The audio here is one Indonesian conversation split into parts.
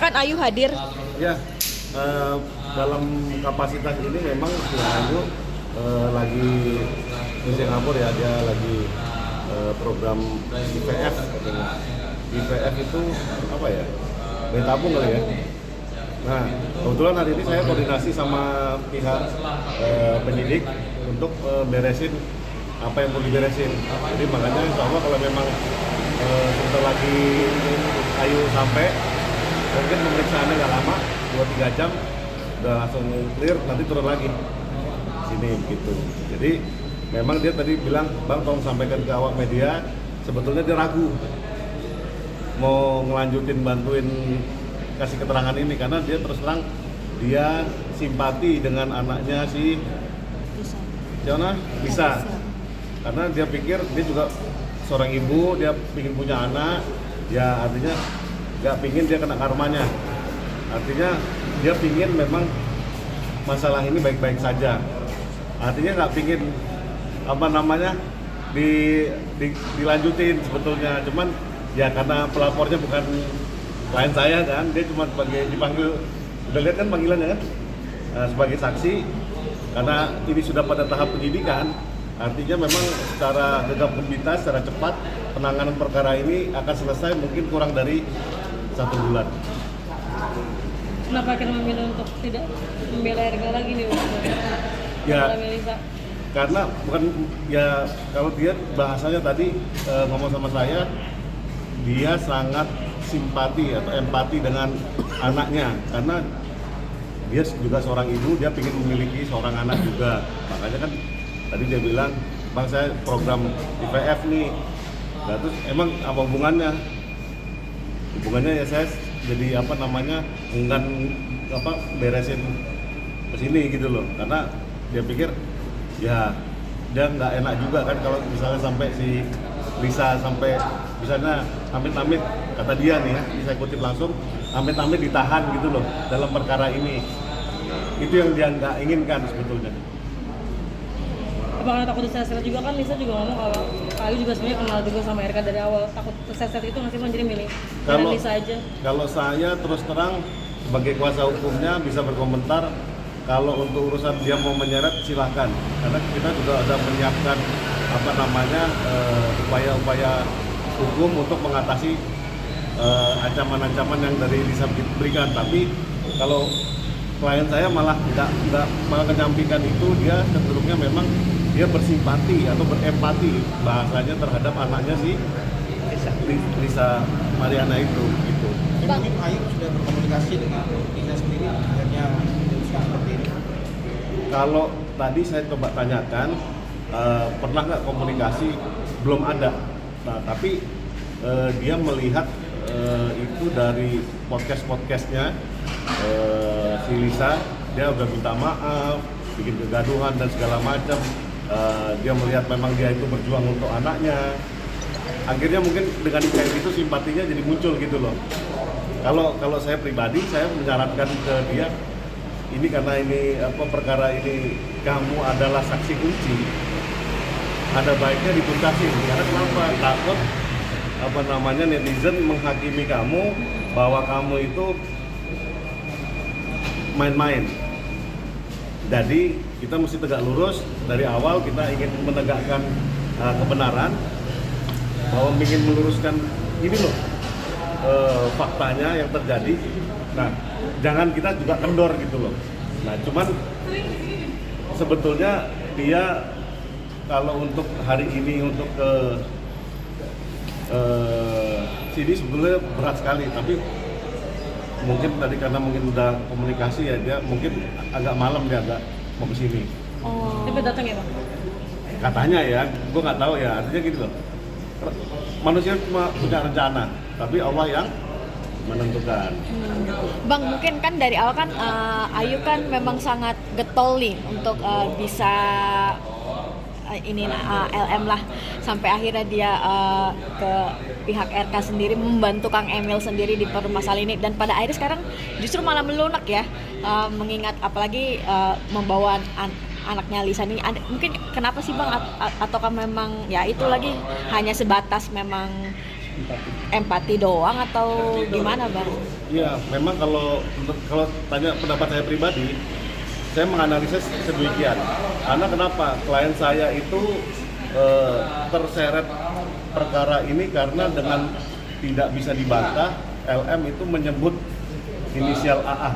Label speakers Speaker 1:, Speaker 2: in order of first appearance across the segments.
Speaker 1: misalkan Ayu hadir?
Speaker 2: Ya, dalam kapasitas ini memang si Ayu lagi di Singapura ya, dia lagi program IVF katanya. IVF itu apa ya? Bayi tabung kali ya. Nah, kebetulan hari ini saya koordinasi sama pihak penyidik untuk beresin apa yang perlu diberesin. Jadi makanya insya Allah kalau memang sebentar lagi Ayu sampai, mungkin pemeriksaannya nggak lama, 2-3 jam udah langsung clear, nanti turun lagi sini gitu. Jadi memang dia tadi bilang, Bang tolong sampaikan ke awak media, sebetulnya dia ragu mau ngelanjutin bantuin kasih keterangan ini karena dia terus terang dia simpati dengan anaknya si Jona bisa, karena dia pikir dia juga seorang ibu, dia ingin punya anak, ya artinya nggak pingin dia kena karmanya, artinya dia pingin memang masalah ini baik-baik saja, artinya nggak pingin apa namanya dilanjutin sebetulnya, cuman ya karena pelapornya bukan klien saya kan, dia cuma dipanggil, udah lihat kan panggilannya kan, sebagai saksi, karena ini sudah pada tahap penyidikan, artinya memang secara gegap gempita, secara cepat penanganan perkara ini akan selesai mungkin kurang dari 1 bulan.
Speaker 3: Kenapa akhirnya memilih untuk tidak membela Erga lagi nih?
Speaker 2: Ya, karena bukan ya, kalau dia bahasanya tadi ngomong sama saya, dia sangat simpati atau empati dengan anaknya, karena dia juga seorang ibu, dia ingin memiliki seorang anak juga. Makanya kan tadi dia bilang, Bang saya program IVF nih. Nah, terus emang apa hubungannya? Hubungannya ya saya jadi apa namanya enggan apa beresin kesini gitu loh, karena dia pikir ya dia nggak enak juga kan kalau misalnya sampai si Lisa sampai misalnya amit-amit, kata dia nih ya, bisa kutip langsung, amit-amit ditahan gitu loh dalam perkara ini. Itu yang dia nggak inginkan sebetulnya.
Speaker 3: Apakah takut diseret juga kan? Lisa juga ngomong kalau Ayu juga sebenarnya kenal juga sama Erga dari awal, takut terseret itu nggak sih, jadi milih Lisa aja. Kalau
Speaker 2: saya terus terang sebagai kuasa hukumnya bisa berkomentar, kalau untuk urusan dia mau menyeret silahkan, karena kita juga ada menyiapkan apa namanya upaya-upaya hukum untuk mengatasi ancaman-ancaman yang dari Lisa berikan. Tapi kalau klien saya malah nggak malah menyampaikan itu, dia cenderungnya memang dia bersimpati atau berempati bahasanya terhadap anaknya si Lisa Mariana itu gitu.
Speaker 4: Mungkin Ayu sudah berkomunikasi dengan Lisa sendiri akhirnya memutuskan seperti ini.
Speaker 2: Kalau tadi saya coba tanyakan pernah nggak komunikasi, belum ada. Nah tapi dia melihat itu dari podcastnya si Lisa, dia udah minta maaf, bikin kegaduhan dan segala macam. Dia melihat memang dia itu berjuang untuk anaknya. Akhirnya mungkin dengan kayak gitu simpatinya jadi muncul gitu loh. Kalau saya pribadi, saya menyarankan ke dia, ini karena ini apa perkara ini kamu adalah saksi kunci, ada baiknya dituntasin. Karena kenapa? Takut apa namanya netizen menghakimi kamu bahwa kamu itu main-main. Jadi kita mesti tegak lurus dari awal, kita ingin menegakkan kebenaran, bahwa ingin meluruskan ini loh faktanya yang terjadi. Nah, jangan kita juga kendor gitu loh. Nah, cuman sebetulnya dia kalau untuk hari ini untuk ke sini sebetulnya berat sekali, tapi mungkin tadi karena mungkin udah komunikasi ya, dia mungkin agak malam dia agak mau ke sini.
Speaker 3: Oh. Tapi datang ya Bang?
Speaker 2: Katanya ya, gue nggak tahu ya, artinya gitu loh. Manusia cuma punya rencana, tapi Allah yang menentukan.
Speaker 1: Bang, mungkin kan dari awal kan Ayu kan memang sangat getol nih untuk bisa LM lah, sampai akhirnya dia ke pihak RK sendiri membantu Kang Emil sendiri di permasalahan ini, dan pada akhirnya sekarang justru malah melunak ya, mengingat apalagi membawa anaknya Lisa ini. Mungkin kenapa sih Bang, ataukah memang ya itu lagi hanya sebatas memang empati doang atau gimana bang?
Speaker 2: Iya, memang kalau tanya pendapat saya pribadi, saya menganalisis sedemikian. Karena kenapa? Klien saya itu terseret perkara ini karena dengan tidak bisa dibantah, LM itu menyebut inisial AA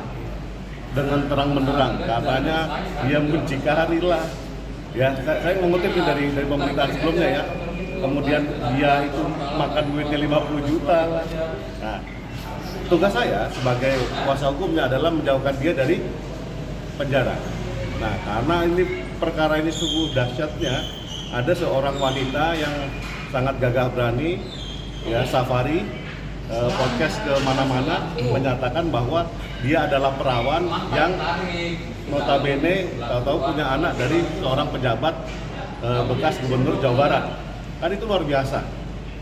Speaker 2: dengan terang benderang. Katanya dia muncikari lah. Ya, saya mengutip dari pemerintahan sebelumnya ya. Kemudian dia itu makan duitnya 50 juta lah. Nah, tugas saya sebagai kuasa hukumnya adalah menjauhkan dia dari penjara. Nah, karena ini perkara ini sungguh dahsyatnya, ada seorang wanita yang sangat gagah berani, ya safari podcast ke mana-mana menyatakan bahwa dia adalah perawan yang notabene tahu punya anak dari seorang pejabat bekas gubernur Jawa Barat. Kan itu luar biasa.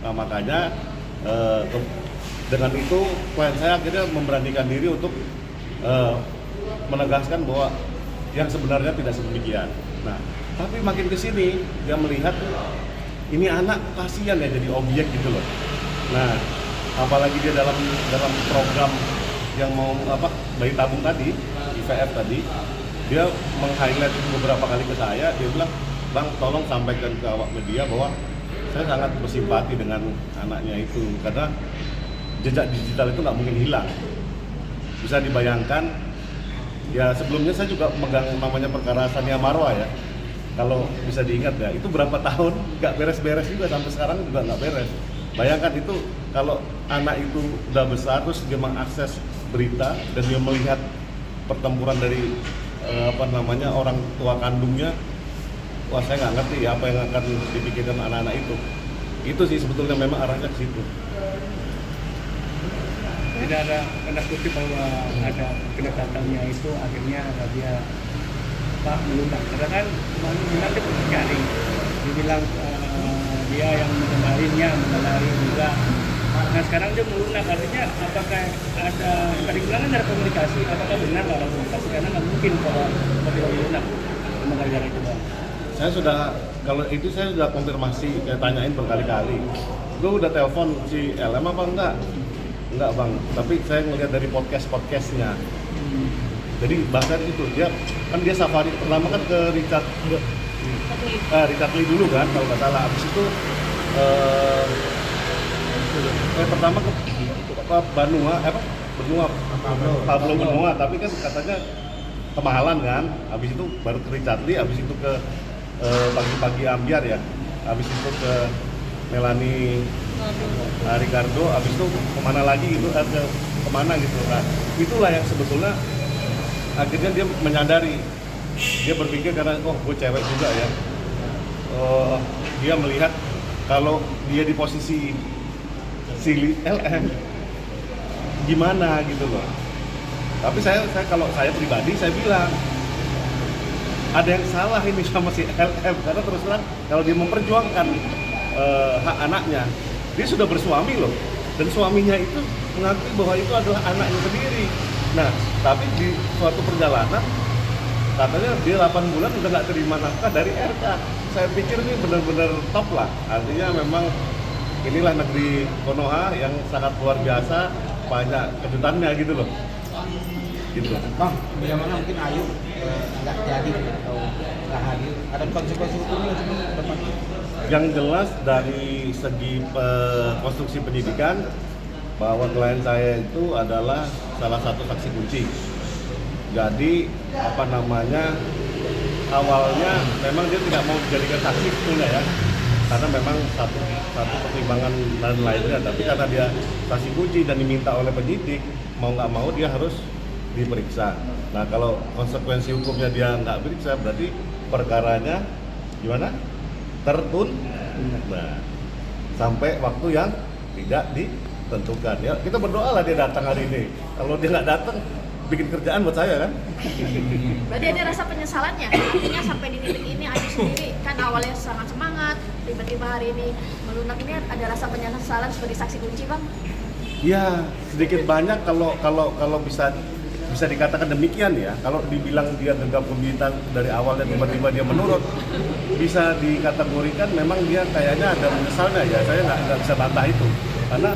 Speaker 2: Nah, makanya dengan itu klien saya akhirnya memberanikan diri untuk menegaskan bahwa yang sebenarnya tidak sedemikian. Nah, tapi makin ke sini dia melihat ini anak kasihan ya jadi objek gitu loh. Nah, apalagi dia dalam program yang mau bayi tabung tadi, IVF tadi, dia meng-highlight beberapa kali ke saya, dia bilang, "Bang, tolong sampaikan ke awak media bahwa saya sangat bersimpati dengan anaknya itu karena jejak digital itu nggak mungkin hilang." Bisa dibayangkan, ya sebelumnya saya juga megang namanya perkara Sania Marwa ya. Kalau bisa diingat ya, itu berapa tahun nggak beres-beres juga, sampai sekarang juga nggak beres. Bayangkan itu kalau anak itu udah besar terus dia mengakses berita dan dia melihat pertempuran dari orang tua kandungnya, wah saya nggak ngerti ya apa yang akan dipikirkan anak-anak itu. Itu sih sebetulnya memang arahnya ke situ.
Speaker 5: Tidak ada tanda kutip bahwa ada kedekatannya itu akhirnya dia melunak. Karena kan bilang dia mencari, dibilang dia yang mengenali juga. Nah sekarang dia melunak, artinya apakah ada, tadi bilang kan ada komunikasi, apakah benar kalau komunikasi, karena nggak mungkin kalau dia melunak gara-gara itu bang.
Speaker 2: Kalau itu saya sudah konfirmasi, saya tanyain berkali-kali. Gue udah telepon si LM apa enggak? Enggak bang, tapi saya ngelihat dari podcastnya. Jadi bahkan itu dia safari pertama kan ke Richard Lee dulu kan kalau nggak salah. Habis itu pertama ke Pablo Benua, tapi kan katanya kemahalan kan. Habis itu baru ke Richard Lee, habis itu ke pagi-pagi Ambiar ya. Habis itu ke Melanie Ricardo, habis itu kemana lagi itu kemana gitu. Nah itulah yang sebetulnya akhirnya dia menyadari, dia berpikir karena gue cewek juga ya, dia melihat kalau dia di posisi si LM gimana gitu loh. Tapi kalau saya pribadi saya bilang ada yang salah ini sama si LM, karena terus terang kalau dia memperjuangkan hak anaknya, dia sudah bersuami loh, dan suaminya itu mengakui bahwa itu adalah anaknya sendiri. Nah, tapi di suatu perjalanan katanya dia 8 bulan udah nggak terima nafkah dari RK. Saya pikir ini benar-benar top lah. Artinya memang inilah negeri Konoha yang sangat luar biasa, banyak kejutannya gitu loh. Gitu.
Speaker 4: Bang, bila mana mungkin Ayu nggak jadi atau nggak hadir, ada konsekuensi hukumnya untuk depan?
Speaker 2: Yang jelas dari segi konstruksi penyidikan, bahwa klien saya itu adalah salah satu saksi kunci. Jadi awalnya memang dia tidak mau dijadikan saksi sebetulnya ya, karena memang satu pertimbangan dan lainnya. Tapi karena dia saksi kunci dan diminta oleh penyidik, mau nggak mau dia harus diperiksa. Nah kalau konsekuensi hukumnya dia nggak periksa, berarti perkaranya gimana? Nah, sampai waktu yang tidak ditentukan. Ya, kita berdoa lah dia datang hari ini. Kalau dia nggak datang, bikin kerjaan buat saya kan.
Speaker 1: Berarti ada rasa penyesalannya. Artinya sampai di titik ini Ayu sendiri kan awalnya sangat semangat, tiba-tiba hari ini melunak, ini ada rasa penyesalan sebagai saksi kunci bang?
Speaker 2: Ya sedikit banyak kalau bisa dikatakan demikian ya. Kalau dibilang dia gegap gempita dari awal dan tiba-tiba dia menurut, bisa dikategorikan memang dia kayaknya ada menyesalnya ya. Saya nggak bisa bantah itu. karena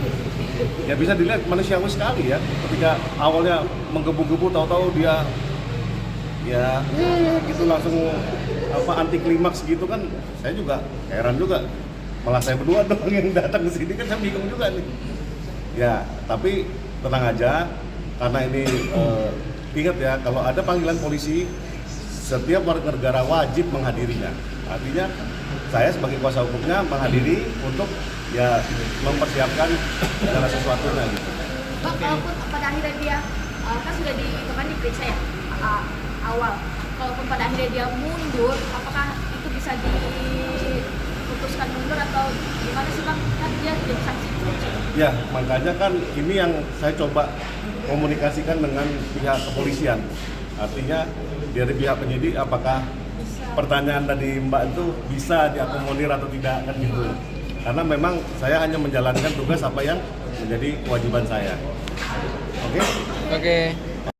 Speaker 2: ya bisa dilihat manusiawi sekali ya, ketika awalnya menggebu-gebu tahu-tahu dia ya gitu langsung anti klimaks gitu kan. Saya juga heran juga, malah saya berdua doang yang datang ke sini kan, saya bingung juga nih ya. Tapi tenang aja, karena ini ingat ya, kalau ada panggilan polisi setiap warga negara wajib menghadirinya. Artinya saya sebagai kuasa hukumnya menghadiri untuk ya mempersiapkan segala sesuatunya gitu.
Speaker 1: Bang, kalaupun pada akhirnya dia kan sudah diperiksa ya awal, kalaupun pada akhirnya dia mundur, apakah itu bisa diputuskan mundur atau gimana sih Bang? Kan dia jadi saksi.
Speaker 2: Ya, makanya kan ini yang saya coba komunikasikan dengan pihak kepolisian. Artinya dari pihak penyidik apakah pertanyaan tadi Mbak itu bisa diakomodir atau tidak kan gitu. Karena memang saya hanya menjalankan tugas apa yang menjadi kewajiban saya. Oke?
Speaker 6: Oke.